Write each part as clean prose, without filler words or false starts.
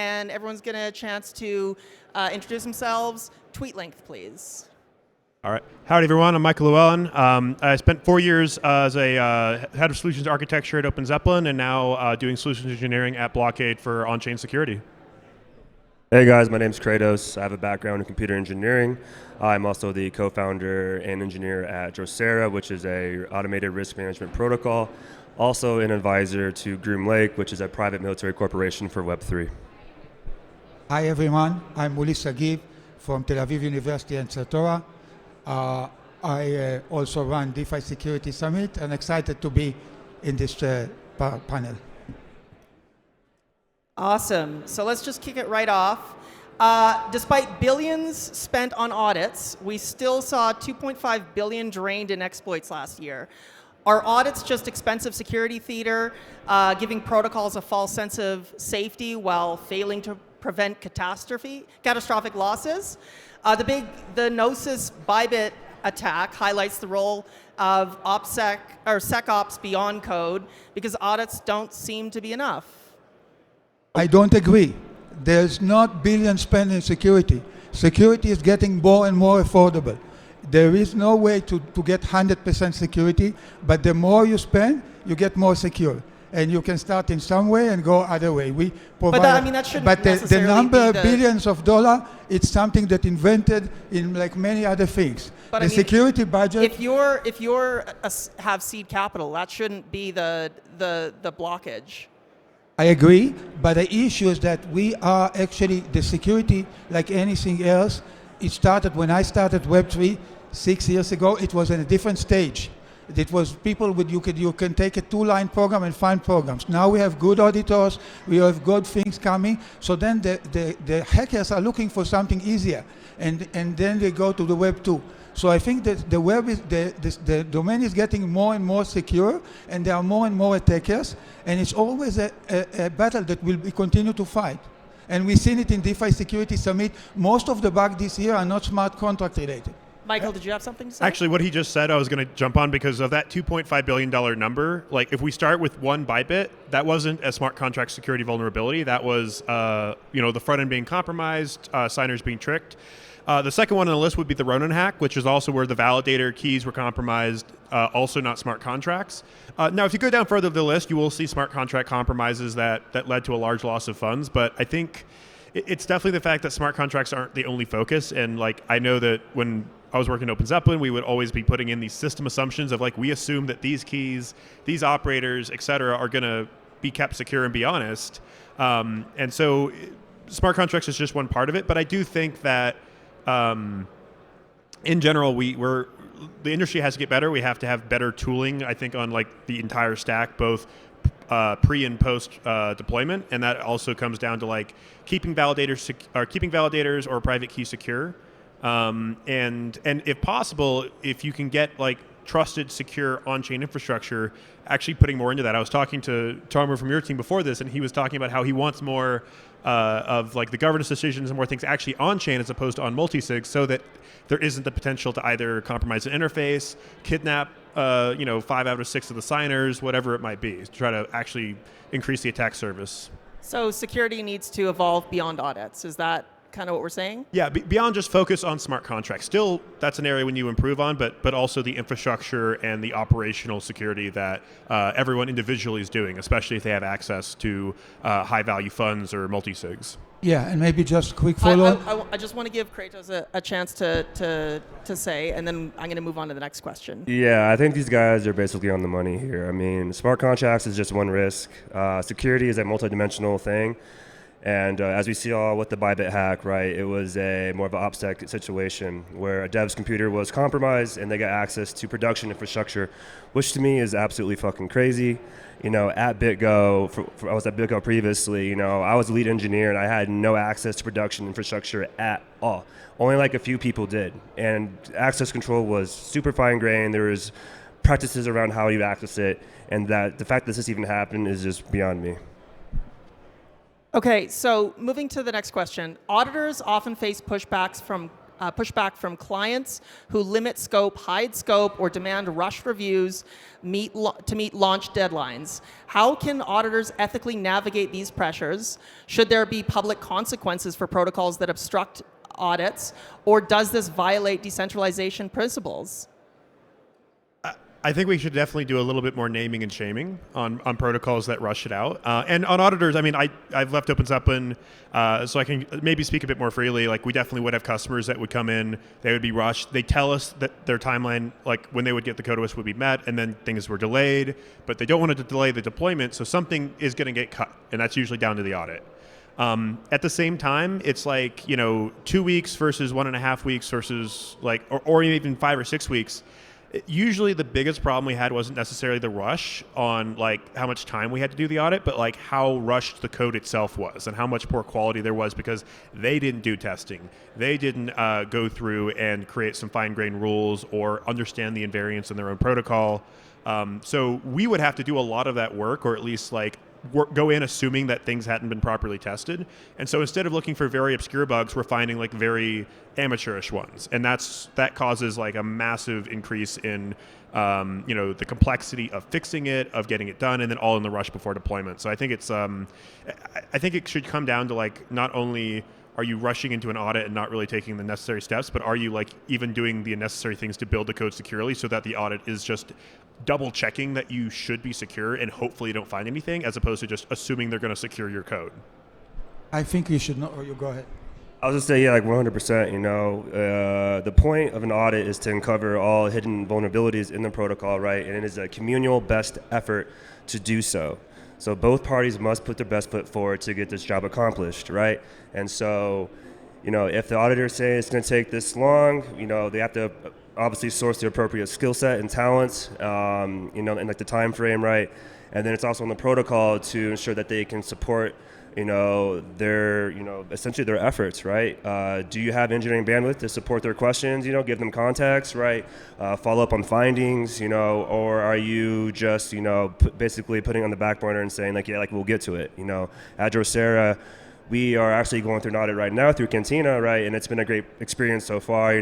and everyone's going to get a chance to introduce themselves. Tweet length, please. All right. Howdy, everyone. I'm Michael Llewellyn. I spent 4 years as a head of solutions architecture at Open Zeppelin, and now doing solutions engineering at Blockade for on-chain security. Hey guys, my name's Kratos. I have a background in computer engineering. I'm also the co-founder and engineer at Drosera, which is a automated risk management protocol. Also an advisor to Groom Lake, which is a private military corporation for Web3. Hi everyone, I'm Mooly from Tel Aviv University and Satora. I also run DeFi Security Summit and excited to be in this panel. Awesome. So let's just kick it right off. Despite billions spent on audits, we still saw 2.5 billion drained in exploits last year. Are audits just expensive security theater, giving protocols a false sense of safety while failing to prevent catastrophic losses? The Gnosis Bybit attack highlights the role of SecOps beyond code because audits don't seem to be enough. I don't agree. There's not billions spent in security. Security is getting more and more affordable. There is no way to get 100% security, but the more you spend, you get more secure. And you can start in some way and go other way. We provide, that shouldn't but necessarily the number be of billions of dollars, it's something that invented in like many other things. But security budget. If you're have seed capital, that shouldn't be the blockage. I agree, but the issue is that we are actually, the security, like anything else, it started when I started Web3 6 years ago, it was in a different stage. It was people with, you can take a 2-line program and find programs. Now we have good auditors, we have good things coming, so then the hackers are looking for something easier, and then they go to the Web 2. So I think that the web is, the domain is getting more and more secure, and there are more and more attackers, and it's always a battle that will continue to fight. And we've seen it in DeFi Security Summit. Most of the bugs this year are not smart contract related. Michael, did you have something to say? Actually, what he just said, I was going to jump on because of that $2.5 billion number. Like, if we start with one Bybit, that wasn't a smart contract security vulnerability. That was, the front end being compromised, signers being tricked. The second one on the list would be the Ronin hack, which is also where the validator keys were compromised, also not smart contracts. Now, if you go down further the list, you will see smart contract compromises that led to a large loss of funds. But I think it's definitely the fact that smart contracts aren't the only focus. And like, I know that when I was working at Open Zeppelin, we would always be putting in these system assumptions of like, we assume that these keys, these operators, et cetera, are going to be kept secure and be honest. And so smart contracts is just one part of it. But I do think that in general, the industry has to get better. We have to have better tooling, I think, on like the entire stack, both pre and post deployment, and that also comes down to like keeping validators or private key secure, and if possible, if you can get like trusted, secure on-chain infrastructure, actually putting more into that. I was talking to Tomer from your team before this, and he was talking about how he wants more of like the governance decisions and more things actually on-chain as opposed to on multi-sig, so that there isn't the potential to either compromise an interface, kidnap 5 out of 6 of the signers, whatever it might be, to try to actually increase the attack service. So security needs to evolve beyond audits. Is that kind of what we're saying? Yeah, beyond just focus on smart contracts. Still, that's an area we need to improve on, but also the infrastructure and the operational security that everyone individually is doing, especially if they have access to high-value funds or multi-sigs. Yeah, and maybe just quick follow-up. I just want to give Kratos a chance to say, and then I'm going to move on to the next question. Yeah, I think these guys are basically on the money here. I mean, smart contracts is just one risk. Security is a multidimensional thing. And as we saw with the Bybit hack, right, it was more of an OPSEC situation where a dev's computer was compromised and they got access to production infrastructure, which to me is absolutely fucking crazy. At BitGo, I was at BitGo previously, I was a lead engineer and I had no access to production infrastructure at all. Only like a few people did. And access control was super fine-grained. There was practices around how you access it. And that the fact that this even happened is just beyond me. Okay, so moving to the next question. Auditors often face pushbacks from pushback from clients who limit scope, hide scope, or demand rushed reviews to meet launch deadlines. How can auditors ethically navigate these pressures? Should there be public consequences for protocols that obstruct audits, or does this violate decentralization principles? I think we should definitely do a little bit more naming and shaming on protocols that rush it out. And on auditors, I mean, I've left opens open so I can maybe speak a bit more freely. Like, we definitely would have customers that would come in, they would be rushed. They tell us that their timeline, like when they would get the code to us, would be met, and then things were delayed, but they don't want to delay the deployment, so something is going to get cut, and that's usually down to the audit. At the same time, it's like, 2 weeks versus 1.5 weeks versus like, or even 5 or 6 weeks. Usually the biggest problem we had wasn't necessarily the rush on like how much time we had to do the audit, but like how rushed the code itself was and how much poor quality there was because they didn't do testing. They didn't go through and create some fine-grained rules or understand the invariance in their own protocol. So we would have to do a lot of that work, or at least like go in assuming that things hadn't been properly tested. And so instead of looking for very obscure bugs, we're finding like very amateurish ones. And that causes like a massive increase in, the complexity of fixing it, of getting it done, and then all in the rush before deployment. So I think I think it should come down to like, not only are you rushing into an audit and not really taking the necessary steps, but are you like even doing the necessary things to build the code securely so that the audit is just double checking that you should be secure and hopefully you don't find anything, as opposed to just assuming they're going to secure your code. I think you should know. Or you go ahead. I was just say, yeah, like 100%, the point of an audit is to uncover all hidden vulnerabilities in the protocol, right? And it is a communal best effort to do so. So both parties must put their best foot forward to get this job accomplished, right? And so, if the auditors say it's going to take this long, they have to obviously source the appropriate skill set and talents, and like the time frame, right? And then it's also on the protocol to ensure that they can support, their, essentially their efforts, right? Do you have engineering bandwidth to support their questions, give them context, right? Follow up on findings, or are you just, basically putting on the back burner and saying like, yeah, like we'll get to it, At Drosera, we are actually going through an audit right now through Cantina, right? And it's been a great experience so far,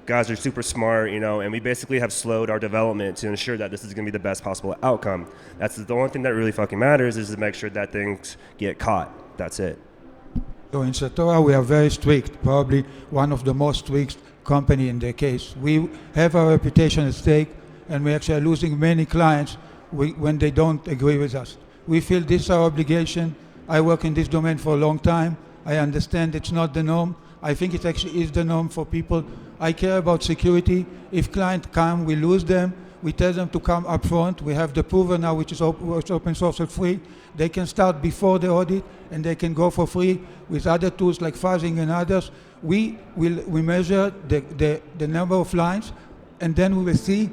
Guys are super smart, and we basically have slowed our development to ensure that this is going to be the best possible outcome. That's the only thing that really fucking matters, is to make sure that things get caught. That's it. So in Satora, we are very strict, probably one of the most strict company in the case. We have our reputation at stake, and we actually are losing many clients when they don't agree with us. We feel this is our obligation. I work in this domain for a long time. I understand it's not the norm. I think it actually is the norm for people. I care about security. If clients come, we lose them. We tell them to come up front. We have the prover now, which is open source and free. They can start before the audit, and they can go for free with other tools like fuzzing and others. We measure the number of lines, and then we will see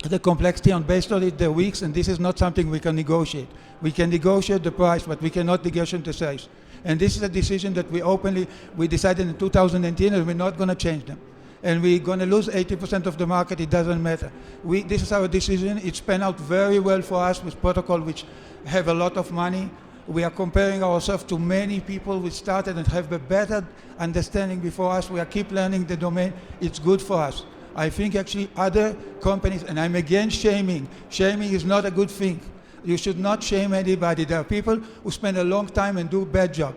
the complexity on based on it, the weeks, and this is not something we can negotiate. We can negotiate the price, but we cannot negotiate the size. And this is a decision that we decided in 2019, and we're not going to change them. And we're going to lose 80% of the market, it doesn't matter. This is our decision. It's panned out very well for us with protocol which have a lot of money. We are comparing ourselves to many people who started and have a better understanding before us. We are keep learning the domain. It's good for us. I think actually other companies, and I'm against shaming. Shaming is not a good thing. You should not shame anybody. There are people who spend a long time and do a bad job.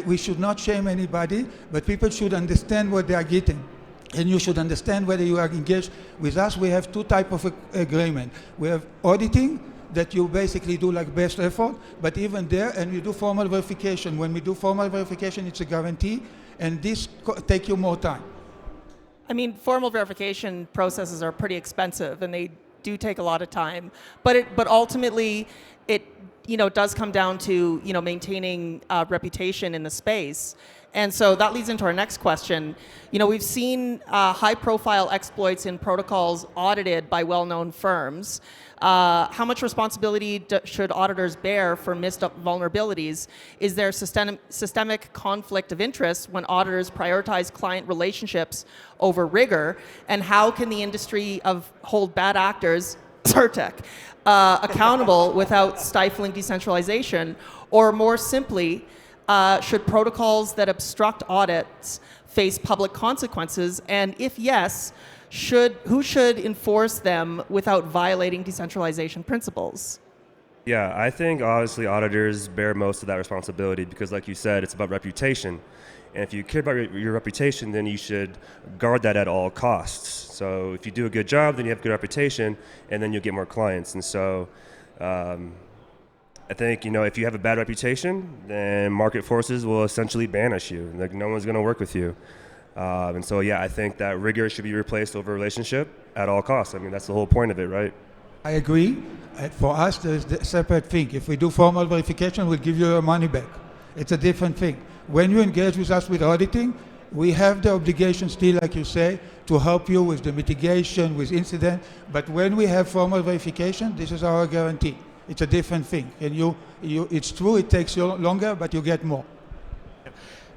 We should not shame anybody, but people should understand what they are getting. And you should understand whether you are engaged with us. We have two types of agreement. We have auditing, that you basically do like best effort, but even there, and we do formal verification. When we do formal verification, it's a guarantee, and this take you more time. I mean, formal verification processes are pretty expensive, and they do take a lot of time. But ultimately, it does come down to maintaining reputation in the space. And so that leads into our next question. We've seen high-profile exploits in protocols audited by well-known firms. How much responsibility should auditors bear for missed vulnerabilities? Is there systemic conflict of interest when auditors prioritize client relationships over rigor? And how can the industry hold bad actors, Zyrtec, accountable without stifling decentralization? Or more simply, Should protocols that obstruct audits face public consequences? And if yes, who should enforce them without violating decentralization principles? Yeah, I think obviously auditors bear most of that responsibility because, like you said, it's about reputation. And if you care about your reputation, then you should guard that at all costs. So if you do a good job, then you have a good reputation, and then you'll get more clients. And so I think, if you have a bad reputation, then market forces will essentially banish you. Like, no one's going to work with you. And so, yeah, I think that rigor should be replaced over relationship at all costs. I mean, that's the whole point of it, right? I agree. For us, there's a separate thing. If we do formal verification, we'll give you your money back. It's a different thing. When you engage with us with auditing, we have the obligation still, like you say, to help you with the mitigation, with incident. But when we have formal verification, this is our guarantee. It's a different thing. And it's true, it takes you longer, but you get more.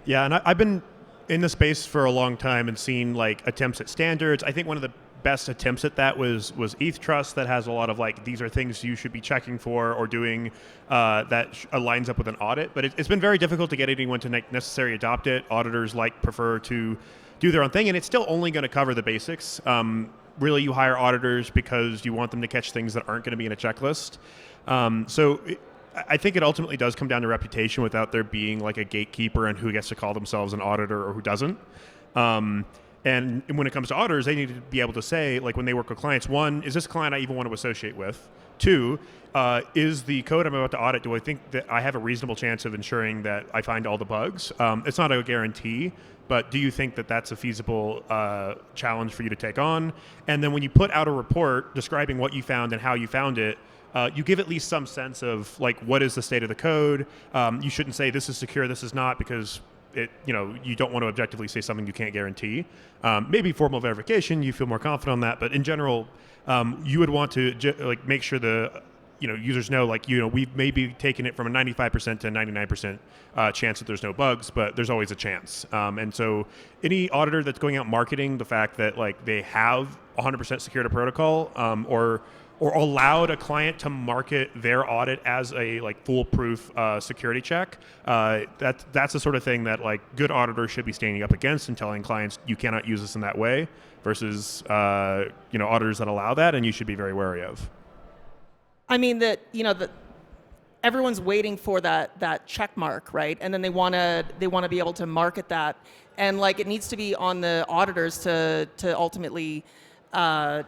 Yeah, and I've been in the space for a long time and seen like attempts at standards. I think one of the best attempts at that was ETHDenver that has a lot of like, these are things you should be checking for or doing that lines up with an audit. But it's been very difficult to get anyone to necessarily adopt it. Auditors prefer to do their own thing, and it's still only going to cover the basics. Really, you hire auditors because you want them to catch things that aren't going to be in a checklist. I think it ultimately does come down to reputation without there being like a gatekeeper and who gets to call themselves an auditor or who doesn't. And when it comes to auditors, they need to be able to say, like when they work with clients, one, is this a client I even want to associate with? Two, is the code I'm about to audit, do I think that I have a reasonable chance of ensuring that I find all the bugs? It's not a guarantee, but do you think that that's a feasible challenge for you to take on? And then when you put out a report describing what you found and how you found it, you give at least some sense of like what is the state of the code. You shouldn't say this is secure, this is not, because you don't want to objectively say something you can't guarantee. Maybe formal verification, you feel more confident on that, but in general, you would want to make sure the users know we've maybe taken it from a 95% to a 99% chance that there's no bugs, but there's always a chance. And so any auditor that's going out marketing the fact that they have 100% secured a protocol or allowed a client to market their audit as a foolproof security check, that's the sort of thing that good auditors should be standing up against and telling clients you cannot use this in that way versus auditors that allow that, and you should be very wary of. I mean that everyone's waiting for that check mark, right? And then they want to be able to market that, and it needs to be on the auditors to ultimately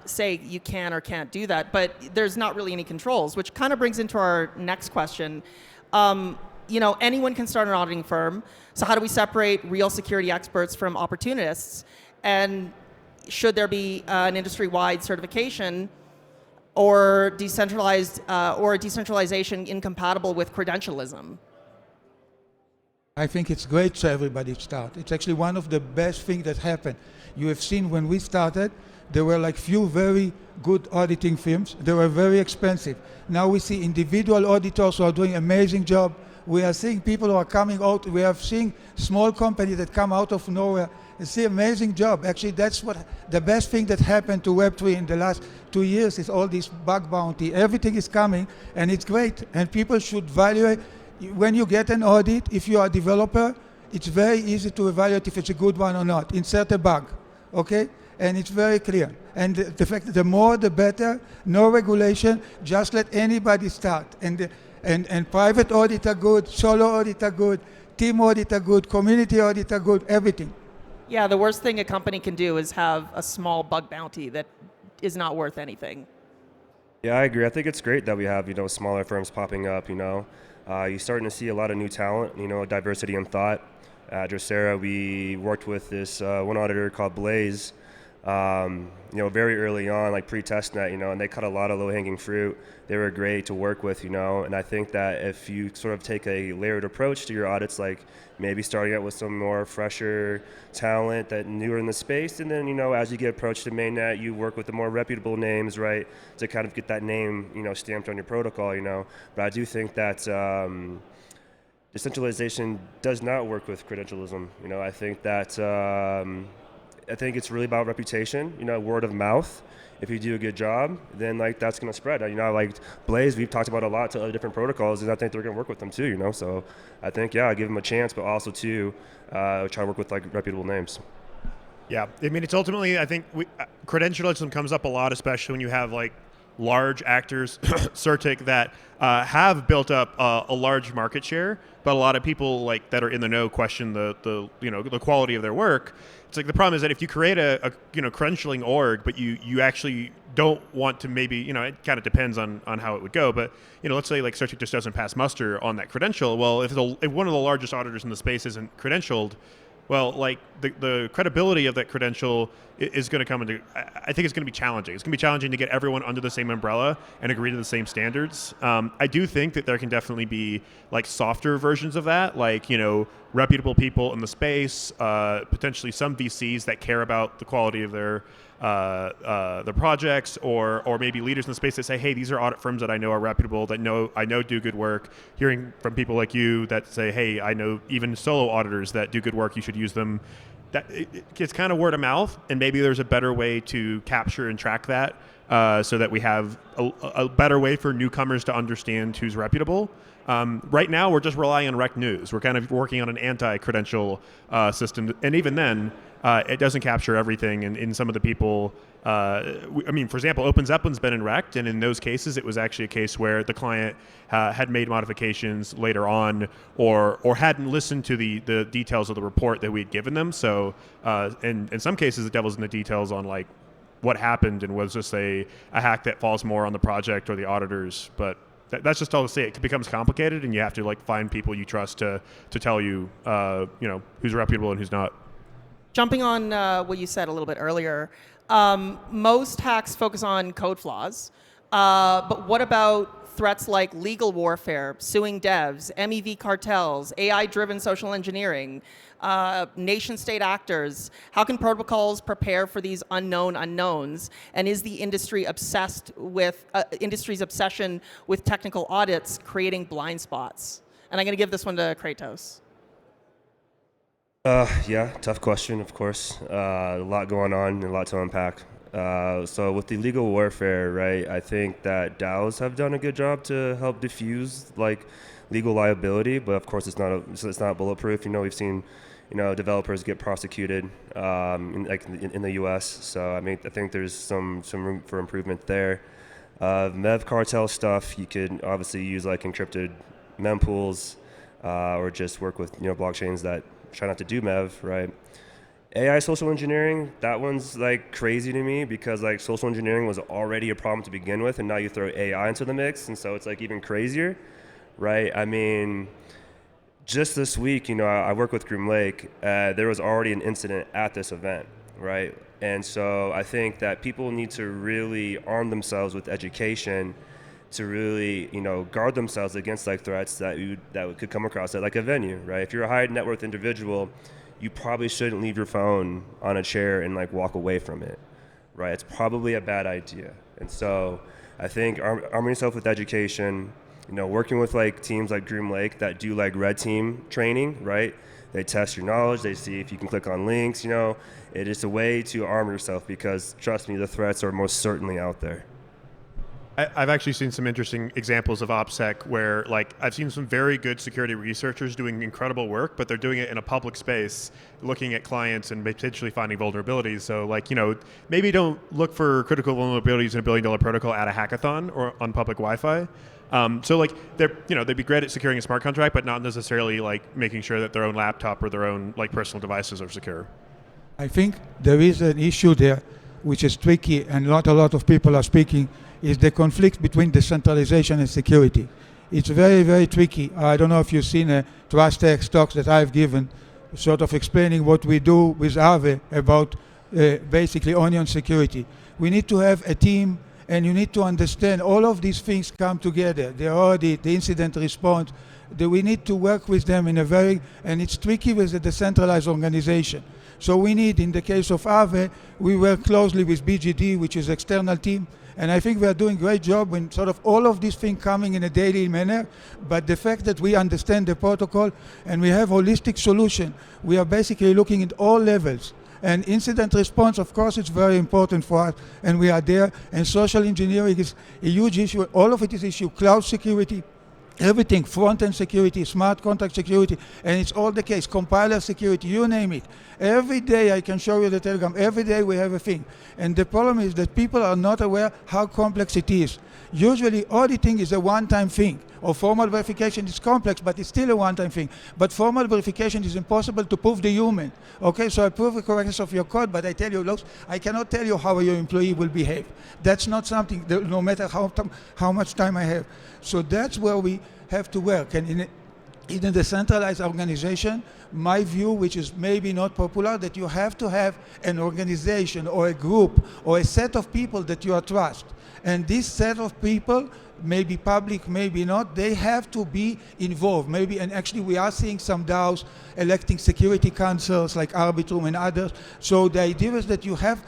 say you can or can't do that, but there's not really any controls, which kind of brings into our next question. Anyone can start an auditing firm, so how do we separate real security experts from opportunists? And should there be an industry-wide certification or decentralized or a decentralization incompatible with credentialism? I think it's great for everybody to start. It's actually one of the best things that happened. You have seen when we started, there were few very good auditing firms. They were very expensive. Now we see individual auditors who are doing amazing job. We are seeing people who are coming out. We are seeing small companies that come out of nowhere and see amazing job. Actually, that's what the best thing that happened to Web3 in the last 2 years is all this bug bounty. Everything is coming, and it's great. And people should evaluate. When you get an audit, if you are a developer, it's very easy to evaluate if it's a good one or not. Insert a bug, okay? And it's very clear. And the fact that the more the better, no regulation, just let anybody start. And private audit are good, solo audit are good, team audit are good, community audit are good, everything. Yeah, the worst thing a company can do is have a small bug bounty that is not worth anything. Yeah, I agree. I think it's great that we have, smaller firms popping up, You're starting to see a lot of new talent, diversity in thought. At Drosera, we worked with this one auditor called Blaze, very early on, pre-testnet, and they cut a lot of low-hanging fruit. They were great to work with, and I think that if you sort of take a layered approach to your audits, maybe starting out with some more fresher talent that newer in the space, and then, as you get approached to mainnet, you work with the more reputable names, right, to kind of get that name, stamped on your protocol, But I do think that decentralization does not work with credentialism. I think that I think it's really about reputation, word of mouth. If you do a good job, then like that's going to spread. Like Blaze, we've talked about a lot to other different protocols, and I think they're going to work with them too. So I think I give them a chance, but also too try to work with like reputable names. Yeah, I mean, it's ultimately, I think credentialism comes up a lot, especially when you have like large actors, Certic, that have built up a large market share, but a lot of people like that are in the know question the quality of their work. It's like the problem is that if you create a credentialing org, but you actually don't want to, maybe it kind of depends on how it would go, but let's say like Certic just doesn't pass muster on that credential. Well, if one of the largest auditors in the space isn't credentialed, well, like the credibility of that credential is going to come into, I think it's going to be challenging. It's going to be challenging to get everyone under the same umbrella and agree to the same standards. I do think that there can definitely be like softer versions of that, like, reputable people in the space, potentially some VCs that care about the quality of their projects, or maybe leaders in the space that say, hey, these are audit firms that I know are reputable, that I know do good work. Hearing from people like you that say, hey, I know even solo auditors that do good work, you should use them. That it's kind of word of mouth, and maybe there's a better way to capture and track that, so that we have a better way for newcomers to understand who's reputable. Right now, we're just relying on Rec News. We're kind of working on an anti-credential system, and even then, it doesn't capture everything. And in some of the people, for example, Open Zeppelin's been in Rect, and in those cases, it was actually a case where the client had made modifications later on, or hadn't listened to the details of the report that we had given them. So, in some cases, the devil's in the details on like what happened, and was this a hack that falls more on the project or the auditors. But that's just all to say. It becomes complicated, and you have to like find people you trust to tell you, who's reputable and who's not. Jumping on what you said a little bit earlier, most hacks focus on code flaws, but what about threats like legal warfare, suing devs, MEV cartels, AI-driven social engineering, nation-state actors? How can protocols prepare for these unknown unknowns? And is the industry obsessed with industry's obsession with technical audits creating blind spots? And I'm going to give this one to Kratos. Tough question, of course. A lot going on and a lot to unpack. So with the legal warfare, right, I think that DAOs have done a good job to help diffuse like legal liability, but of course it's not bulletproof. We've seen developers get prosecuted in the U.S. So I think there's some room for improvement there. Mev cartel stuff, you could obviously use like encrypted mempools, or just work with blockchains that try not to do MEV, right? AI social engineering, that one's like crazy to me, because like social engineering was already a problem to begin with, and now you throw AI into the mix, and so it's like even crazier, right? Just this week, I work with Groom Lake. There was already an incident at this event, right? And so I think that people need to really arm themselves with education to really, guard themselves against like threats that could come across at like a venue, right? If you're a high net worth individual, you probably shouldn't leave your phone on a chair and like walk away from it, right? It's probably a bad idea. And so I think arming yourself with education, working with like teams like Groom Lake that do like red team training, right? They test your knowledge, they see if you can click on links, it is a way to arm yourself, because trust me, the threats are most certainly out there. I've actually seen some interesting examples of OPSEC where, like, I've seen some very good security researchers doing incredible work, but they're doing it in a public space, looking at clients and potentially finding vulnerabilities. So, like, maybe don't look for critical vulnerabilities in a billion-dollar protocol at a hackathon or on public Wi-Fi. So, like, they'd be great at securing a smart contract, but not necessarily, like, making sure that their own laptop or their own, like, personal devices are secure. I think there is an issue there which is tricky, and not a lot of people are speaking, is the conflict between decentralization and security. It's very, very tricky. I don't know if you've seen a TrustX talks that I've given, sort of explaining what we do with Aave about basically onion security. We need to have a team, and you need to understand all of these things come together. The audit, the incident response, we need to work with them and it's tricky with a decentralized organization. So we need, in the case of Aave, we work closely with BGD, which is external team, and I think we are doing a great job when sort of all of these things coming in a daily manner, but the fact that we understand the protocol and we have holistic solution, we are basically looking at all levels. And incident response, of course, it's very important for us, and we are there. And social engineering is a huge issue. All of it is issue. Cloud security, everything, front-end security, smart contract security, and it's all the case. Compiler security, you name it. Every day, I can show you the Telegram, every day we have a thing. And the problem is that people are not aware how complex it is. Usually, auditing is a one-time thing, or formal verification is complex, but it's still a one-time thing. But formal verification is impossible to prove the human. Okay, so I prove the correctness of your code, but I tell you, look, I cannot tell you how your employee will behave. That's not something, no matter how much time I have. So that's where we have to work. And in a decentralized organization, my view, which is maybe not popular, that you have to have an organization or a group or a set of people that you trust. And this set of people, maybe public, maybe not, they have to be involved. Maybe, and actually we are seeing some DAOs electing security councils like Arbitrum and others. So the idea is that you have,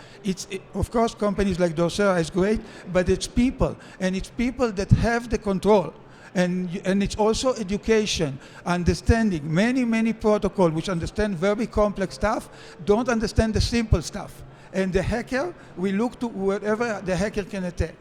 of course, companies like Docera is great, but it's people, and it's people that have the control. And it's also education, understanding. Many protocols which understand very complex stuff don't understand the simple stuff. And the hacker, we look to whatever the hacker can attack.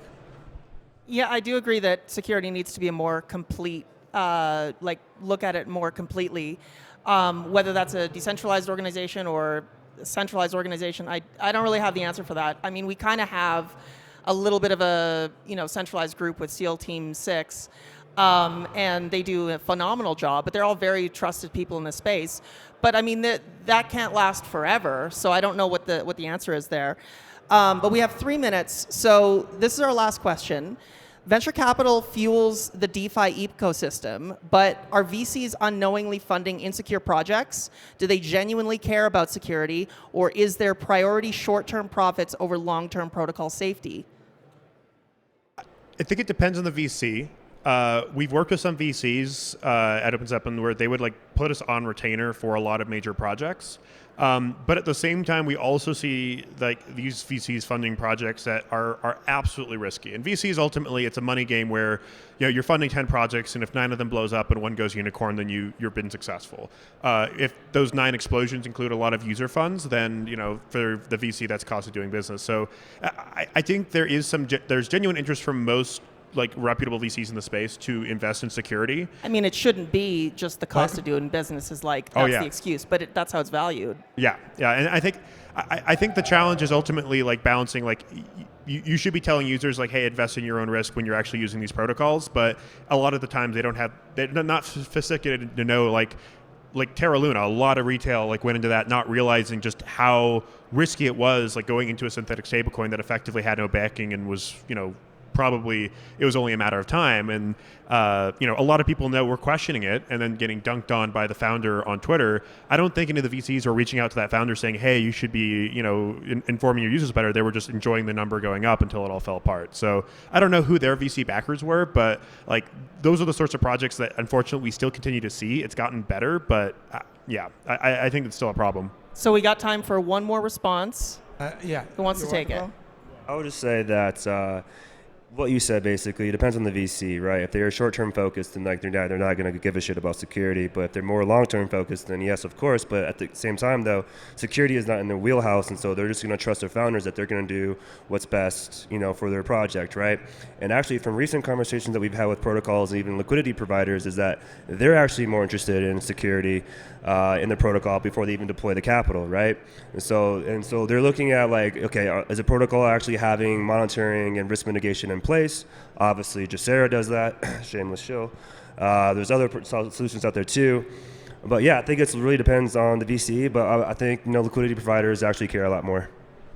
Yeah, I do agree that security needs to be a more complete, look at it more completely. Whether that's a decentralized organization or a centralized organization, I don't really have the answer for that. I mean, we kind of have a little bit of a centralized group with SEAL Team 6, and they do a phenomenal job, but they're all very trusted people in the space. But I mean, that can't last forever, so I don't know what the answer is there. But we have 3 minutes, so this is our last question. Venture capital fuels the DeFi ecosystem, but are VCs unknowingly funding insecure projects? Do they genuinely care about security, or is their priority short-term profits over long-term protocol safety? I think it depends on the VC. We've worked with some VCs at OpenZeppelin where they would put us on retainer for a lot of major projects. But at the same time, we also see these VCs funding projects that are absolutely risky. And VCs, ultimately, it's a money game where you're funding 10 projects, and if 9 of them blows up and 1 goes unicorn, then you've been successful. If those 9 explosions include a lot of user funds, then for the VC, that's cost of doing business. So I think there's genuine interest from most reputable VCs in the space to invest in security. I mean, it shouldn't be just the cost of doing business is that's the excuse, but that's how it's valued. Yeah, and I think the challenge is ultimately balancing you should be telling users hey, invest in your own risk when you're actually using these protocols, but a lot of the times they're not sophisticated to know Terra Luna, a lot of retail went into that, not realizing just how risky it was going into a synthetic stablecoin that effectively had no backing and was probably it was only a matter of time. And a lot of people were questioning it and then getting dunked on by the founder on Twitter. I don't think any of the VCs were reaching out to that founder saying, hey, you should be informing your users better. They were just enjoying the number going up until it all fell apart. So I don't know who their VC backers were, but those are the sorts of projects that unfortunately we still continue to see. It's gotten better, but I think it's still a problem. So we got time for one more response. Yeah. Who wants to take it? I would just say that what you said basically, it depends on the VC, right? If they're short-term focused, then they're not going to give a shit about security. But if they're more long-term focused, then yes, of course. But at the same time, though, security is not in their wheelhouse, and so they're just going to trust their founders that they're going to do what's best, for their project, right? And actually, from recent conversations that we've had with protocols and even liquidity providers, is that they're actually more interested in security in the protocol before they even deploy the capital, right? And so they're looking at okay, is a protocol actually having monitoring and risk mitigation in place? Obviously, Docera does that. Shameless show. There's other solutions out there too. But yeah, I think it really depends on the VC. But I think liquidity providers actually care a lot more.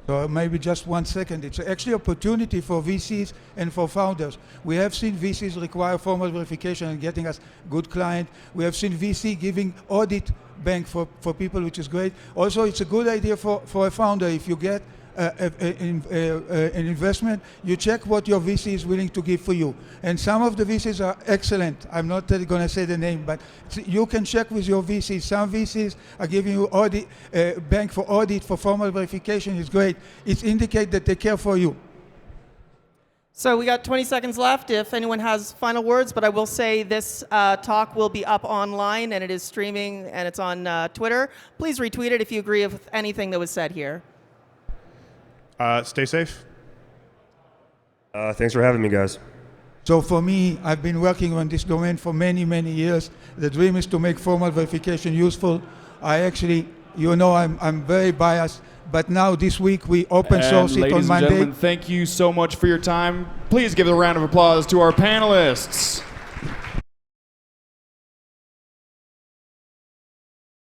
So maybe just 1 second. It's actually opportunity for VCs and for founders. We have seen VCs require formal verification and getting us good client. We have seen VC giving audit bank for people, which is great. Also, it's a good idea for a founder. If you get an investment, you check what your VC is willing to give for you. And some of the VCs are excellent. I'm not going to say the name, but you can check with your VCs. Some VCs are giving you audit, bank for audit, for formal verification is great. It indicates that they care for you. So we got 20 seconds left if anyone has final words, but I will say this talk will be up online and it is streaming and it's on Twitter. Please retweet it if you agree with anything that was said here. Stay safe. Thanks for having me, guys. So for me, I've been working on this domain for many, many years. The dream is to make formal verification useful. I actually, I'm very biased, but now this week we open source it on Ladies and Monday. gentlemen, thank you so much for your time. Please give a round of applause to our panelists.